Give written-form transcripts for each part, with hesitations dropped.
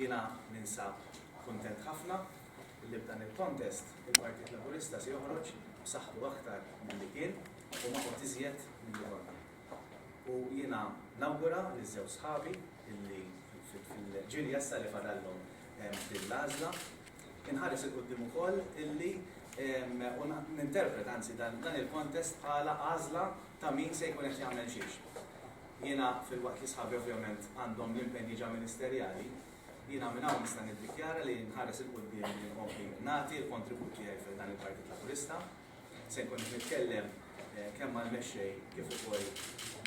jiena ninsab kuntent ħafna li b'dan il-kontest il-Partit Laburista se joħroġ b'saħħtu aktar milli kien u ma' iżjed milli konna. U jiena nawgura li żewġ sħabi illi fil-ġiri jassa li fadallhom fil-għażla inħares il-qudiem ukoll illi ninterpret anzi dan il-kontest bħala għażla ta' min se jkun qed jagħmel xiex. Jiena fil-waqt li sħabi ovvjament għandhom l-impenji ġa ministerjali, jiena minn hawn nista' niddikjara li nħares il-qudiem li nkompli nagħti l-kontribut tiegħi fil-dan il-Partit Laburista. Se nkun nitkellem kemm mal-mexxej kif ukoll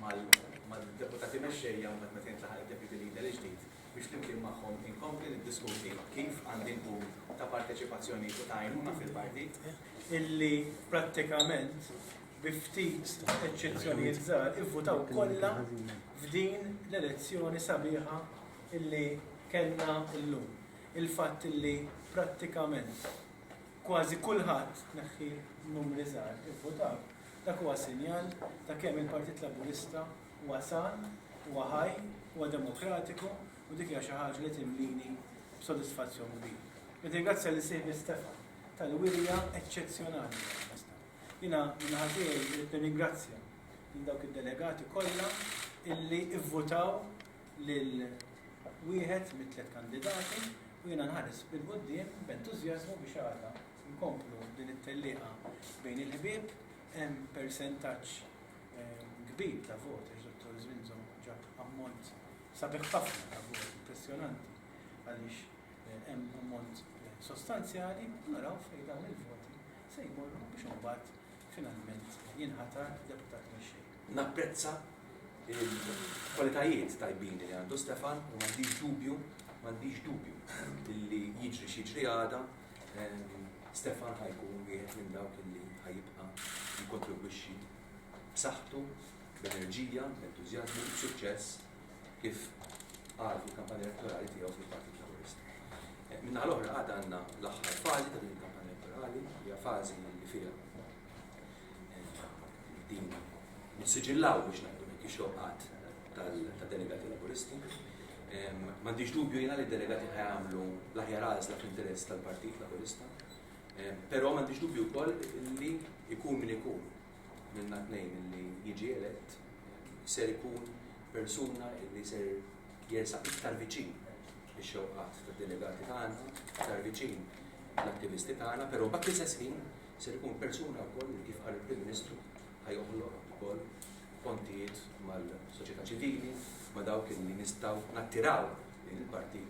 mal-deputati mexxejja mbagħad meta jintlaħaq id-deputy leader il-ġdid biex flimkien magħhom inkompli niddiskuti kif għandi nkun ta' parteċipazzjoni u ta' għajnuna fil-partit illi prattikament biftit eċċezzjonijiet żgħar ivvutaw kollha f'din l-elezzjoni sabiħa illi kellna llum. Il-fatt illi prattikament kważi kulħadd neħħi numri żgħar ivvutaw. Dak huwa sinjal ta' kemm il-Partit Laburista huwa san, huwa ħaj, huwa demokratiku u dik hija xi ħaġa li timlini b'sodisfazzjon kbir. Nirringrazzja li sieħbi Stefan tal-wirja eċċezzjonali. Jiena minn ħaddej irid nirringrazzja lil dawk id-delegati kollha illi ivvutaw lil wieħed mit-tliet kandidati u jiena nħares bil-quddiem b'entużjażmu biex għadha nkomplu din it-tellieqa bejn il-ħbieb hemm persentaġġ kbir ta' voti, Dottor Żvinżo ġab ammont sabiħ ħafna ta' voti impressjonanti għaliex hemm ammont sostanzjali naraw fejn dawn il-voti se jmorru biex imbagħad finalment jinħatar deputat mexxej. Napprezza il-kwalitajiet tajbin li għandu Stefan u m'għandix dubju illi jiġri għada Stefan ħajkun wieħed minn dawk illi ħajibqa' jikkontribwixxi b'saħħtu, b'enerġija, b'entużjażmu, b'suċċess kif qal fil-kampanja elettorali tiegħu fil-Partit Laburista. Minnaħa l-oħra għadha għandna l-aħħar fażi ta' din il-kampanja elettorali, hija fażi li fiha din nissiġillaw biex ngħidu hekk ix-xoqqat tad-delegati Laburisti. M'għandix dubju jiena li d-delegati ħajamlu l-aħjar għażla fl-interess tal-Partit Laburista. Però m'għandix dubju wkoll li jkun min ikun minna tnejn li jiġi elett ser ikun persuna li ser jersaq iktar viċin ix-xewqat tad-delegati tagħna, iktar viċin l-attivisti tagħna, però mbagħad l-istess ħin ser ikun persuna wkoll li kif qal il-Prim Ministru ħajoħloq ukoll pontijiet mal-soċjetà ċivili, ma' dawk li nistgħu nattiraw il-partit